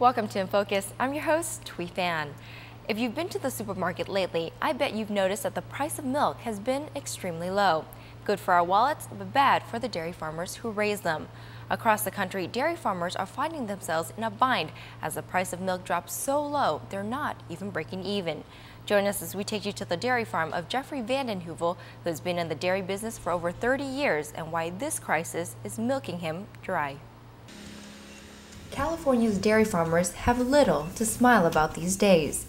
Welcome to In Focus. I'm your host, Thuy Phan. If you've been to the supermarket lately, I bet you've noticed that the price of milk has been extremely low. Good for our wallets, but bad for the dairy farmers who raise them. Across the country, dairy farmers are finding themselves in a bind as the price of milk drops so low they're not even breaking even. Join us as we take you to the dairy farm of Jeffrey Vanden Heuvel, who has been in the dairy business for over 30 years, and why this crisis is milking him dry. California's dairy farmers have little to smile about these days.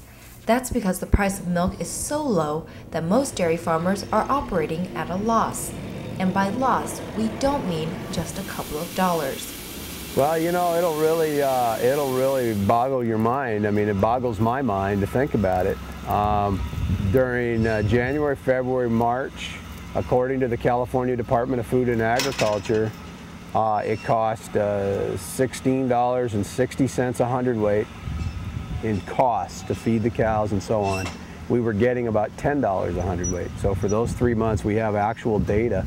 That's because the price of milk is so low that most dairy farmers are operating at a loss. And by loss, we don't mean just a couple of dollars. Well, you know, it'll really boggle your mind. I mean, it boggles my mind to think about it. During January, February, March, according to the California Department of Food and Agriculture, it cost $16.60 a hundredweight in cost to feed the cows and so on. We were getting about $10 a hundredweight. So for those 3 months, we have actual data.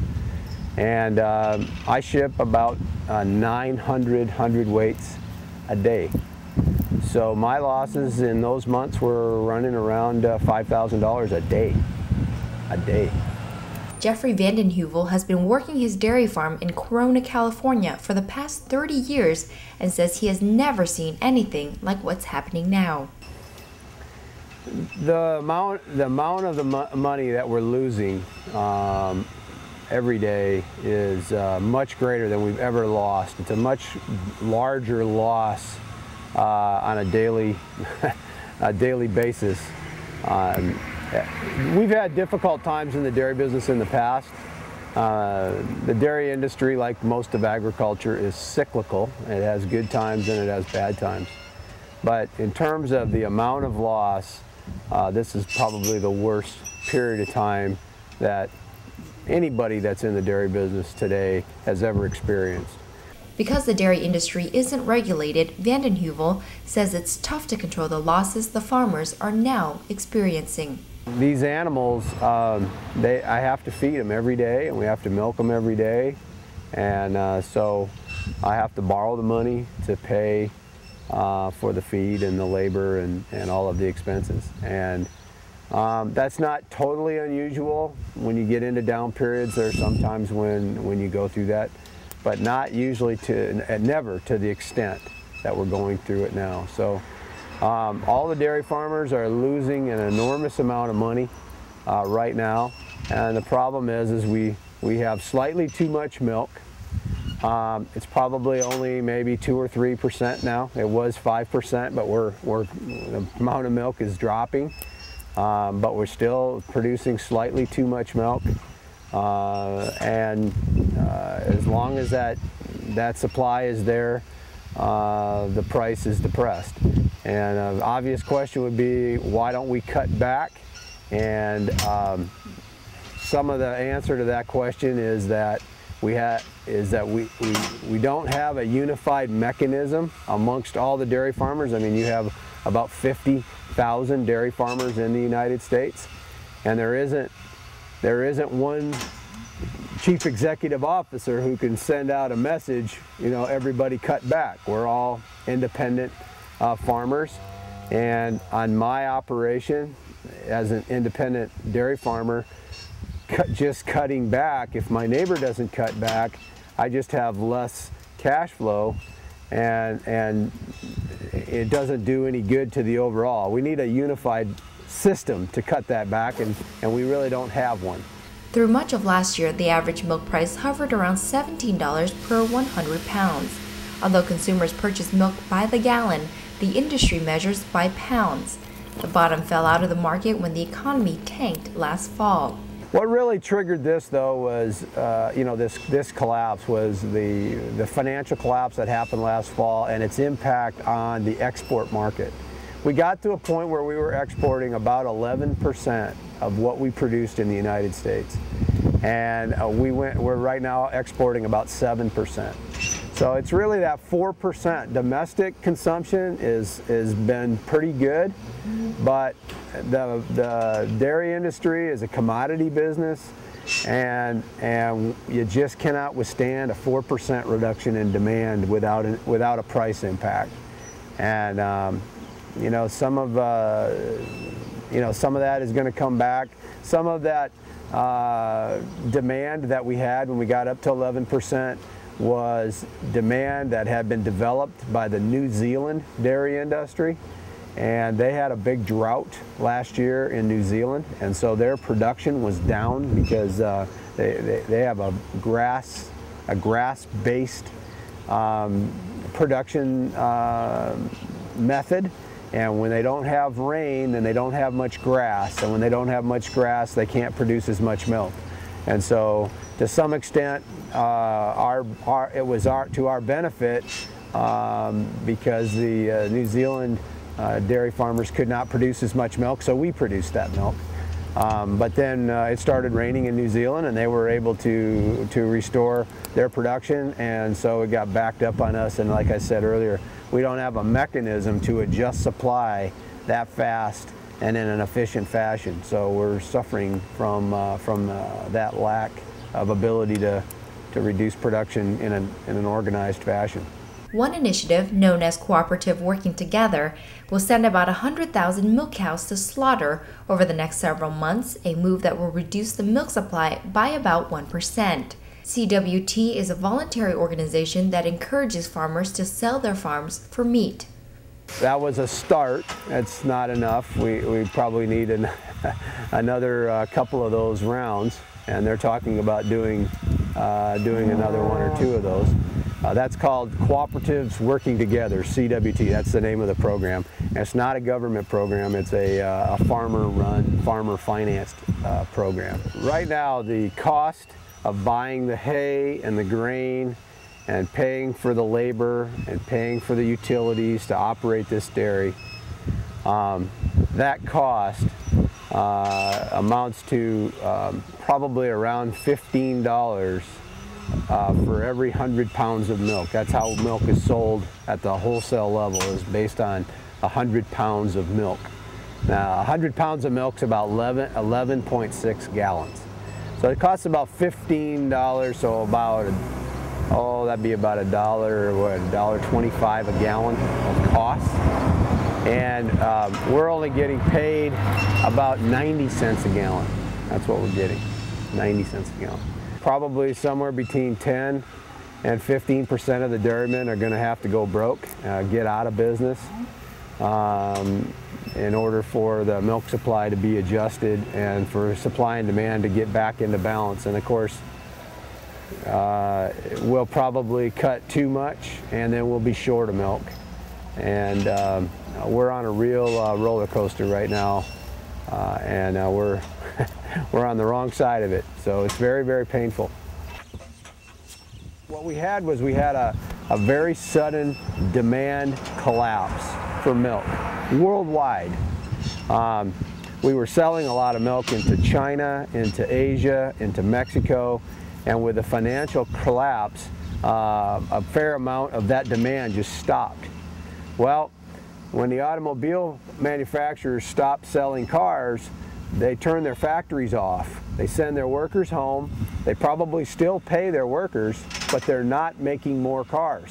And I ship about 900 hundredweights a day. So my losses in those months were running around $5,000 a day. Jeffrey Vanden Heuvel has been working his dairy farm in Corona, California for the past 30 years and says he has never seen anything like what's happening now. The amount of the money that we're losing every day is much greater than we've ever lost. It's a much larger loss on a daily basis. We've had difficult times in the dairy business in the past. The dairy industry, like most of agriculture, is cyclical. It has good times and it has bad times. But in terms of the amount of loss, this is probably the worst period of time that anybody that's in the dairy business today has ever experienced. Because the dairy industry isn't regulated, Vanden Heuvel says it's tough to control the losses the farmers are now experiencing. These animals, I have to feed them every day, and we have to milk them every day, and so I have to borrow the money to pay for the feed and the labor and all of the expenses. And that's not totally unusual. When you get into down periods, there are sometimes when you go through that, but not usually never to the extent that we're going through it now. So all the dairy farmers are losing an enormous amount of money right now, and the problem is we have slightly too much milk. It's probably only maybe 2 or 3% now. It was 5%, but the amount of milk is dropping. But we're still producing slightly too much milk, and as long as that supply is there, the price is depressed. And an obvious question would be, why don't we cut back? And some of the answer to that question is that we don't have a unified mechanism amongst all the dairy farmers. I mean, you have about 50,000 dairy farmers in the United States, and there isn't one chief executive officer who can send out a message, you know, everybody cut back. We're all independent farmers, and on my operation as an independent dairy farmer, just cutting back, if my neighbor doesn't cut back, I just have less cash flow, and it doesn't do any good to the overall. We need a unified system to cut that back, and we really don't have one. Through much of last year, the average milk price hovered around $17 per 100 pounds. Although consumers purchase milk by the gallon, the industry measures by pounds. The bottom fell out of the market when the economy tanked last fall. What really triggered this, though, was this collapse was the financial collapse that happened last fall and its impact on the export market. We got to a point where we were exporting about 11% of what we produced in the United States, and we're right now exporting about 7%. So it's really that 4% domestic consumption has been pretty good, but the dairy industry is a commodity business, and you just cannot withstand a 4% reduction in demand without a price impact. And you know, some of that is going to come back. Some of that demand that we had when we got up to 11% was demand that had been developed by the New Zealand dairy industry, and they had a big drought last year in New Zealand, and so their production was down because they have a grass-based production method. And when they don't have rain, then they don't have much grass. And when they don't have much grass, they can't produce as much milk. And so, to some extent, it was to our benefit because the New Zealand dairy farmers could not produce as much milk, so we produced that milk. But then it started raining in New Zealand, and they were able to restore their production, and so it got backed up on us. And like I said earlier, we don't have a mechanism to adjust supply that fast and in an efficient fashion. So we're suffering from that lack of ability to reduce production in an organized fashion. One initiative, known as Cooperative Working Together, will send about 100,000 milk cows to slaughter over the next several months, a move that will reduce the milk supply by about 1%. CWT is a voluntary organization that encourages farmers to sell their farms for meat. That was a start. That's not enough. We probably need another couple of those rounds, and they're talking about doing another one or two of those. That's called Cooperatives Working Together, CWT. That's the name of the program. And it's not a government program. It's a farmer-run, farmer-financed program. Right now, the cost of buying the hay and the grain and paying for the labor and paying for the utilities to operate this dairy, that cost amounts to probably around $15 for every 100 pounds of milk. That's how milk is sold at the wholesale level, is based on 100 pounds of milk. Now, 100 pounds of milk is about 11.6 gallons. So it costs about $15, so about, that'd be about $1.25 a gallon of cost. And we're only getting paid about 90 cents a gallon. That's what we're getting, 90 cents a gallon. Probably somewhere between 10 and 15% of the dairymen are going to have to go broke, get out of business, in order for the milk supply to be adjusted and for supply and demand to get back into balance. And of course, we'll probably cut too much, and then we'll be short of milk. And we're on a real roller coaster right now, and we're on the wrong side of it. So it's very, very painful. What we had was a very sudden demand collapse for milk worldwide. We were selling a lot of milk into China, into Asia, into Mexico, and with the financial collapse, a fair amount of that demand just stopped. Well, when the automobile manufacturers stopped selling cars, they turn their factories off. They send their workers home. They probably still pay their workers, but they're not making more cars.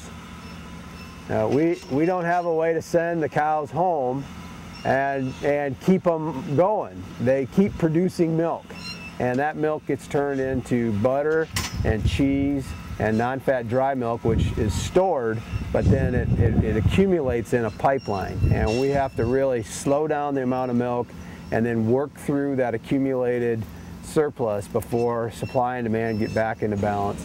We don't have a way to send the cows home and keep them going. They keep producing milk, and that milk gets turned into butter and cheese and non-fat dry milk, which is stored, but then it accumulates in a pipeline. And we have to really slow down the amount of milk and then work through that accumulated surplus before supply and demand get back into balance.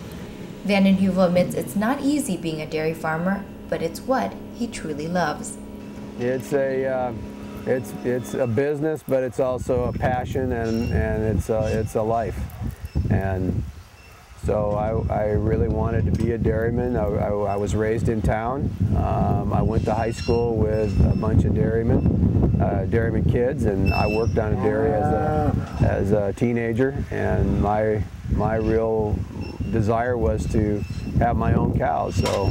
Van den Heuvel admits it's not easy being a dairy farmer, but it's what he truly loves. It's a business, but it's also a passion, and it's a life. And so I really wanted to be a dairyman. I was raised in town. I went to high school with a bunch of dairyman kids, and I worked on a dairy as a teenager. And my real desire was to have my own cows. So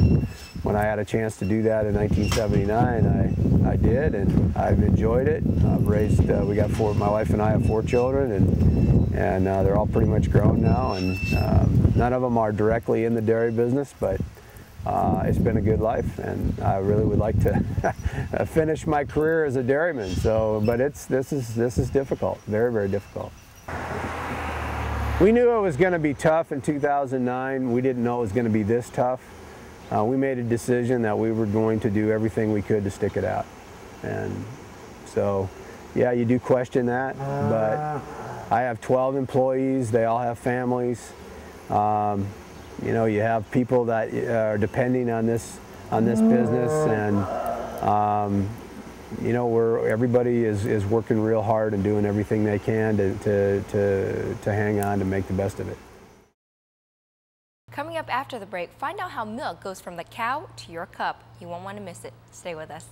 when I had a chance to do that in 1979, I did, and I've enjoyed it. I've raised, my wife and I have 4 children, and they're all pretty much grown now, and none of them are directly in the dairy business, but it's been a good life, and I really would like to finish my career as a dairyman. So, but this is difficult, very, very difficult. We knew it was going to be tough in 2009. We didn't know it was going to be this tough. We made a decision that we were going to do everything we could to stick it out, and so yeah, you do question that, but I have 12 employees. They all have families. You know, you have people that are depending on this business, and you know, everybody is working real hard and doing everything they can to hang on to make the best of it. Coming up after the break, find out how milk goes from the cow to your cup. You won't want to miss it. Stay with us.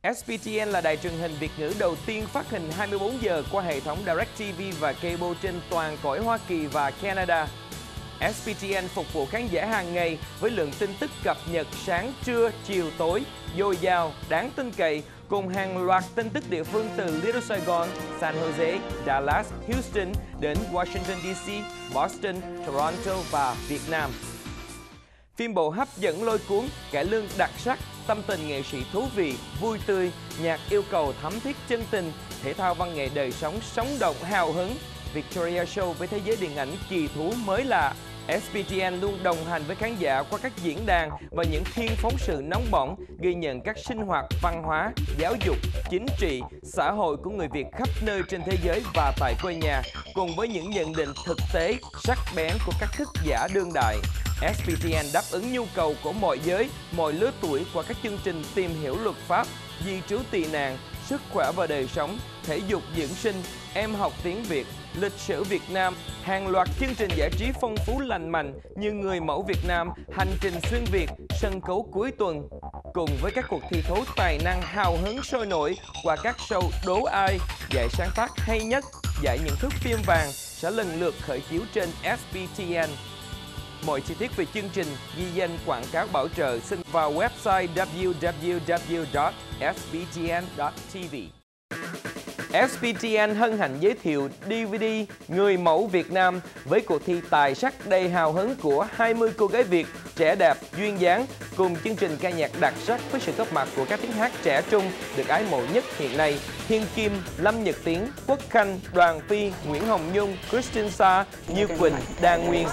SBTN là đài truyền hình Việt ngữ đầu tiên phát hình 24 giờ qua hệ thống DirecTV và cable trên toàn cõi Hoa Kỳ và Canada. SBTN phục vụ khán giả hàng ngày với lượng tin tức cập nhật sáng, trưa, chiều, tối, dồi dào, đáng tin cậy, cùng hàng loạt tin tức địa phương từ Little Saigon, San Jose, Dallas, Houston đến Washington DC, Boston, Toronto và Việt Nam. Phim bộ hấp dẫn lôi cuốn, cải lương đặc sắc, tâm tình nghệ sĩ thú vị, vui tươi, nhạc yêu cầu thấm thiết chân tình, thể thao văn nghệ đời sống sống động hào hứng, Victoria Show với thế giới điện ảnh kỳ thú mới lạ. SBTN luôn đồng hành với khán giả qua các diễn đàn và những phiên phóng sự nóng bỏng, ghi nhận các sinh hoạt văn hóa, giáo dục, chính trị, xã hội của người Việt khắp nơi trên thế giới và tại quê nhà, cùng với những nhận định thực tế, sắc bén của các thức giả đương đại. SBTN đáp ứng nhu cầu của mọi giới, mọi lứa tuổi qua các chương trình tìm hiểu luật pháp, di trú tị nạn, sức khỏe và đời sống, thể dục dưỡng sinh, em học tiếng Việt, lịch sử Việt Nam, hàng loạt chương trình giải trí phong phú lành mạnh như Người mẫu Việt Nam, Hành trình xuyên Việt, sân khấu cuối tuần, cùng với các cuộc thi thố tài năng hào hứng sôi nổi qua các show Đố Ai, giải sáng tác hay nhất, giải những thước phim vàng sẽ lần lượt khởi chiếu trên SBTN. Mọi chi tiết về chương trình, ghi danh quảng cáo bảo trợ xin vào website www.sbtn.tv. SBTN hân hạnh giới thiệu DVD Người mẫu Việt Nam với cuộc thi tài sắc đầy hào hứng của 20 cô gái Việt trẻ đẹp, duyên dáng, cùng chương trình ca nhạc đặc sắc với sự góp mặt của các tiếng hát trẻ trung được ái mộ nhất hiện nay: Thiên Kim, Lâm Nhật Tiến, Quốc Khanh, Đoàn Phi, Nguyễn Hồng Nhung, Christine Sa, Như Quỳnh, Đan Nguyên.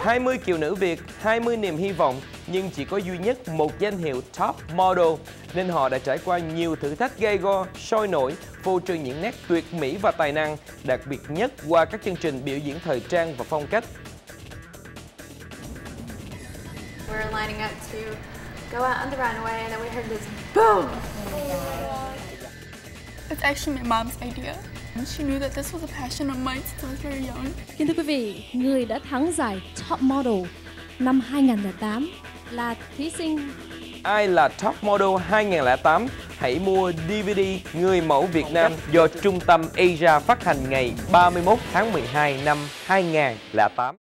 20 kiều nữ Việt, 20 niềm hy vọng, nhưng chỉ có duy nhất một danh hiệu Top Model, nên họ đã trải qua nhiều thử thách gay go, sôi nổi, phô trương những nét tuyệt mỹ và tài năng, đặc biệt nhất qua các chương trình biểu diễn thời trang và phong cách. We're lining up to go out on the runway, and then we heard this boom. It's actually my mom's idea. She knew that this was a passion of mine since I was very young. Kính thưa quý vị, người đã thắng giải Top Model năm 2008 là thí sinh. Ai là Top Model 2008? Hãy mua DVD Người mẫu Việt Nam do Trung tâm Asia phát hành ngày 31 tháng 12 năm 2008.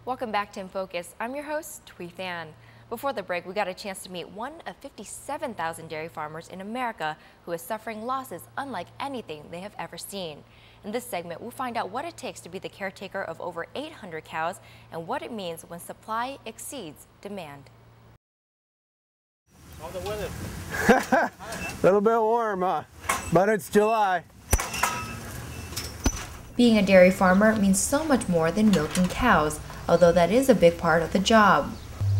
Welcome back to In Focus. I'm your host, Thuy Phan. Before the break, we got a chance to meet one of 57,000 dairy farmers in America who is suffering losses unlike anything they have ever seen. In this segment, we'll find out what it takes to be the caretaker of over 800 cows and what it means when supply exceeds demand. How's the weather? A little bit warm, huh? But it's July. Being a dairy farmer means so much more than milking cows, although that is a big part of the job.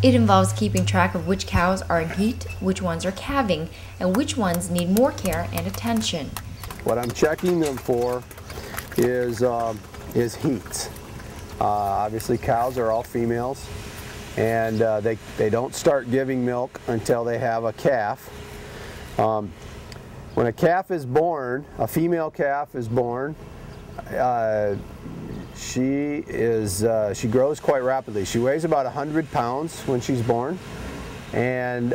It involves keeping track of which cows are in heat, which ones are calving, and which ones need more care and attention. What I'm checking them for is heat. Obviously, cows are all females, and they don't start giving milk until they have a calf. When a calf is born, a female calf is born, she grows quite rapidly. She weighs about 100 pounds when she's born, and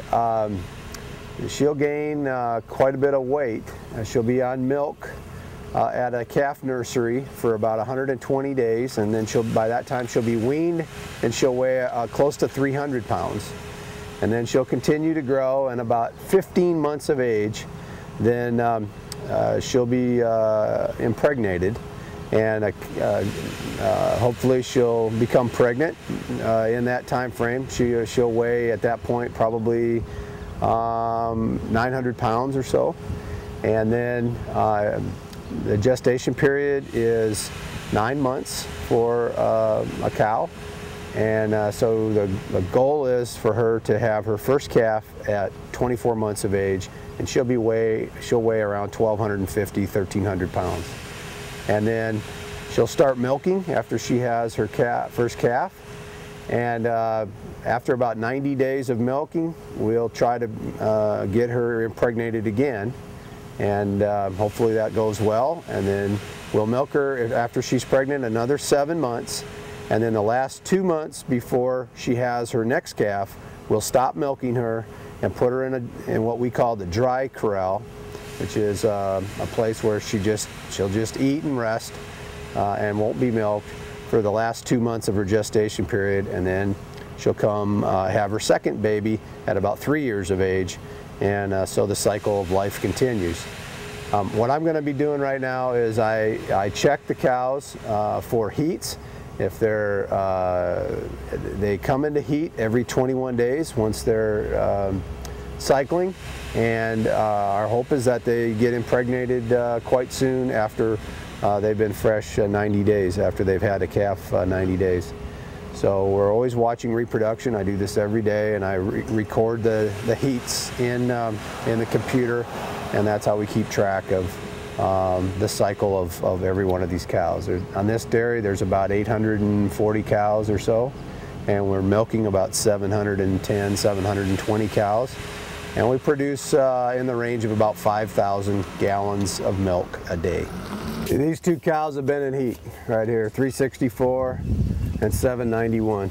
she'll gain quite a bit of weight. She'll be on milk at a calf nursery for about 120 days, and then by that time she'll be weaned, and she'll weigh close to 300 pounds. And then she'll continue to grow, and about 15 months of age, then she'll be impregnated, and hopefully she'll become pregnant in that time frame. She'll weigh at that point probably 900 pounds or so, and then the gestation period is 9 months for a cow. And so the goal is for her to have her first calf at 24 months of age, and she'll weigh around 1,250, 1,300 pounds. And then she'll start milking after she has her first calf. And after about 90 days of milking, we'll try to get her impregnated again. And hopefully that goes well. And then we'll milk her after she's pregnant another 7 months. And then the last 2 months before she has her next calf, we'll stop milking her and put her in what we call the dry corral, which is a place where she'll just eat and rest and won't be milked for the last 2 months of her gestation period. And then she'll come have her second baby at about 3 years of age, and so the cycle of life continues. What I'm going to be doing right now is I check the cows for heats. If they come into heat every 21 days once they're cycling, and our hope is that they get impregnated quite soon after they've been fresh 90 days, after they've had a calf 90 days. So we're always watching reproduction. I do this every day, and I record the heats in the computer, and that's how we keep track of the cycle of every one of these cows. On this dairy, there's about 840 cows or so, and we're milking about 710, 720 cows, and we produce in the range of about 5,000 gallons of milk a day. These two cows have been in heat right here, 364 and 791.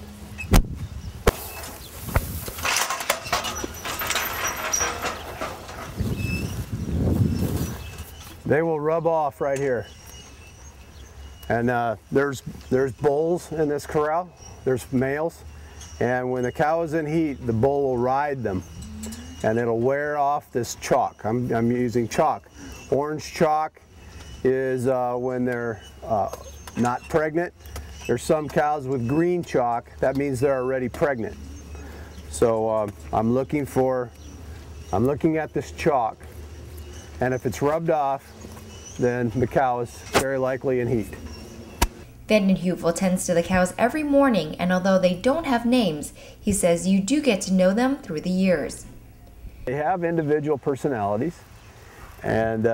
They will rub off right here. And there's bulls in this corral. There's males. And when the cow is in heat, the bull will ride them. And it'll wear off this chalk. I'm using chalk. Orange chalk is when they're not pregnant. There's some cows with green chalk. That means they're already pregnant. So I'm looking at this chalk. And if it's rubbed off, then the cow is very likely in heat. Vanden Heuvel tends to the cows every morning, and although they don't have names, he says you do get to know them through the years. They have individual personalities, and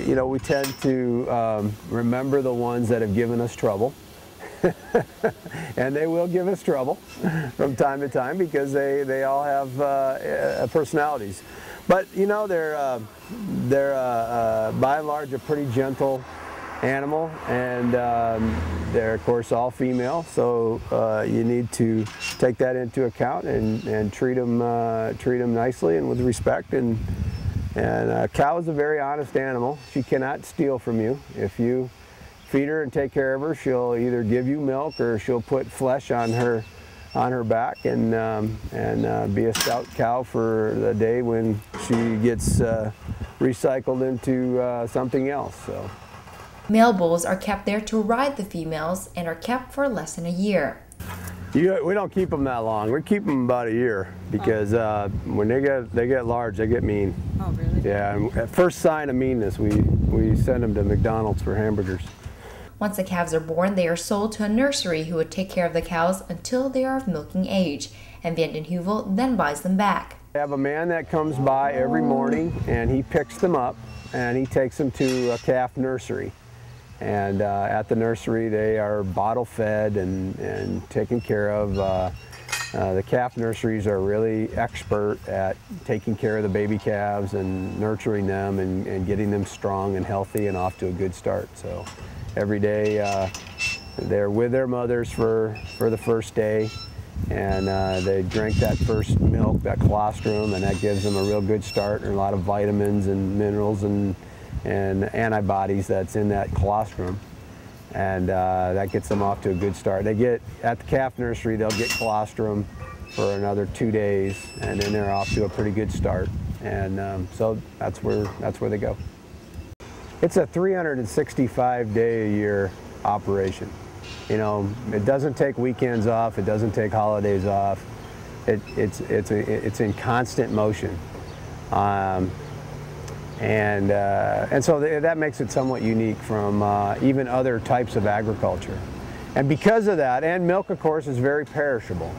you know, we tend to remember the ones that have given us trouble. And they will give us trouble from time to time because they all have personalities. But you know, they're by and large a pretty gentle animal, and they're of course all female. So you need to take that into account and treat them nicely and with respect. And a cow is a very honest animal. She cannot steal from you. If you feed her and take care of her, she'll either give you milk or she'll put flesh on her back and be a stout cow for the day when she gets recycled into something else. So. Male bulls are kept there to ride the females and are kept for less than a year. We don't keep them that long. We keep them about a year because when they get large, they get mean. Oh, really? Yeah, and at first sign of meanness, we send them to McDonald's for hamburgers. Once the calves are born, they are sold to a nursery who would take care of the cows until they are of milking age, and Vanden Heuvel then buys them back. I have a man that comes by every morning, and he picks them up and he takes them to a calf nursery. And at the nursery, they are bottle fed and taken care of. The calf nurseries are really expert at taking care of the baby calves and nurturing them and getting them strong and healthy and off to a good start. So every day They're with their mothers for the first day, and they drink that first milk, that colostrum, and that gives them a real good start, and a lot of vitamins and minerals and antibodies that's in that colostrum, and that gets them off to a good start. They get, at the calf nursery, they'll get colostrum for another 2 days, and then they're off to a pretty good start, and so that's where they go. It's a 365-day-a-year operation. You know, it doesn't take weekends off, it doesn't take holidays off. It's in constant motion, and so that makes it somewhat unique from even other types of agriculture. And because of that, and milk, of course, is very perishable.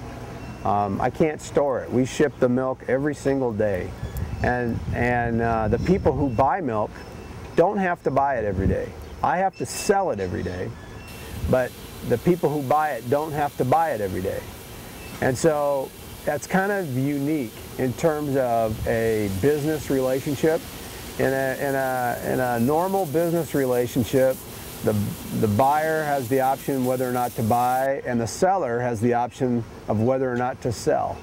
I can't store it. We ship the milk every single day, and the people who buy milk don't have to buy it every day. I have to sell it every day, but the people who buy it don't have to buy it every day. And so that's kind of unique in terms of a business relationship. In a normal business relationship, the buyer has the option whether or not to buy, and the seller has the option of whether or not to sell.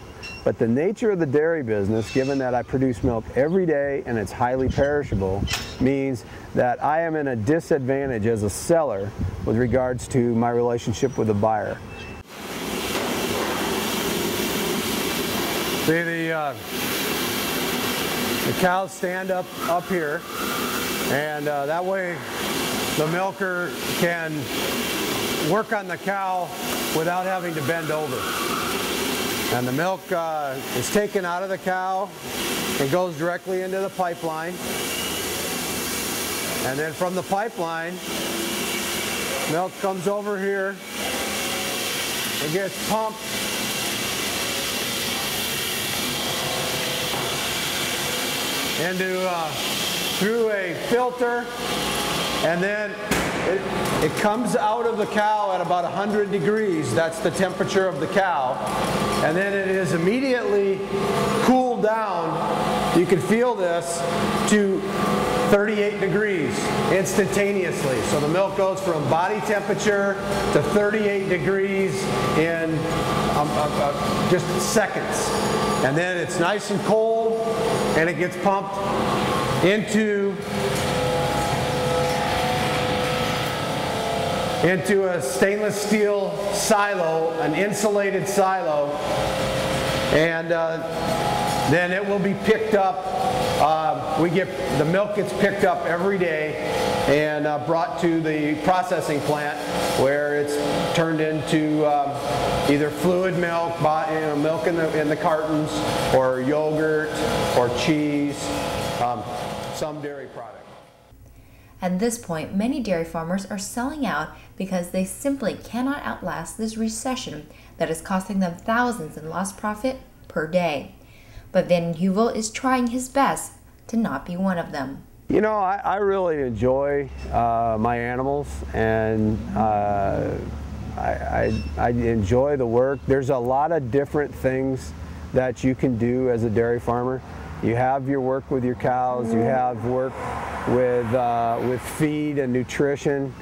But the nature of the dairy business, given that I produce milk every day and it's highly perishable, means that I am in a disadvantage as a seller with regards to my relationship with the buyer. See, the cows stand up here, and that way the milker can work on the cow without having to bend over. And the milk is taken out of the cow and goes directly into the pipeline. And then from the pipeline, milk comes over here. It gets pumped through a filter, and then it comes out of the cow at about 100 degrees. That's the temperature of the cow. And then it is immediately cooled down, you can feel this, to 38 degrees instantaneously. So the milk goes from body temperature to 38 degrees in just seconds. And then it's nice and cold, and it gets pumped into a stainless steel silo, an insulated silo, and then it will be picked up. The milk gets picked up every day and brought to the processing plant, where it's turned into either fluid milk, milk in the cartons, or yogurt, or cheese, some dairy product. At this point, many dairy farmers are selling out because they simply cannot outlast this recession that is costing them thousands in lost profit per day. But Van Heuvel is trying his best to not be one of them. You know, I really enjoy my animals, and I enjoy the work. There's a lot of different things that you can do as a dairy farmer. You have your work with your cows, you have work with feed and nutrition.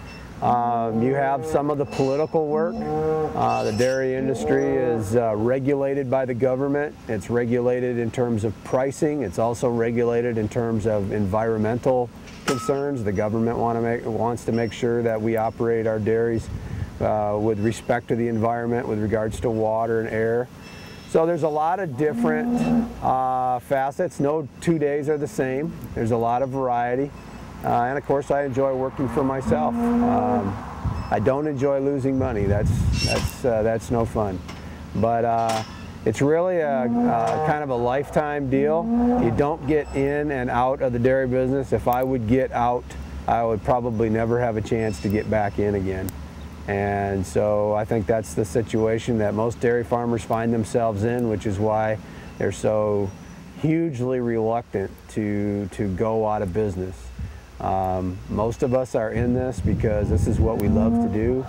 You have some of the political work. The dairy industry is regulated by the government. It's regulated in terms of pricing. It's also regulated in terms of environmental concerns. The government wants to make sure that we operate our dairies with respect to the environment with regards to water and air. So there's a lot of different facets. No 2 days are the same. There's a lot of variety. And of course, I enjoy working for myself. I don't enjoy losing money. That's no fun. But it's really a kind of a lifetime deal. You don't get in and out of the dairy business. If I would get out, I would probably never have a chance to get back in again. And so I think that's the situation that most dairy farmers find themselves in, which is why they're so hugely reluctant to go out of business. Most of us are in this because this is what we love to do,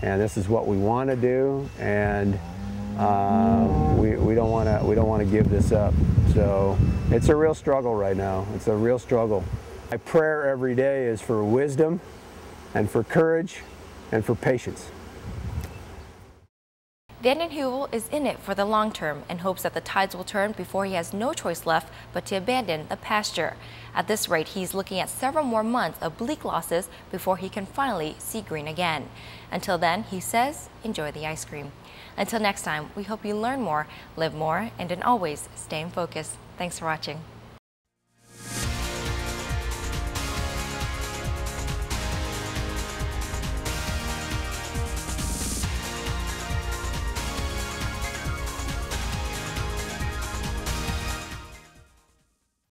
and this is what we want to do, and we don't want to give this up. So it's a real struggle right now. It's a real struggle. My prayer every day is for wisdom, and for courage, and for patience. Vanden Heuvel is in it for the long term and hopes that the tides will turn before he has no choice left but to abandon the pasture. At this rate, he's looking at several more months of bleak losses before he can finally see green again. Until then, he says, enjoy the ice cream. Until next time, we hope you learn more, live more, and always stay in focus. Thanks for watching.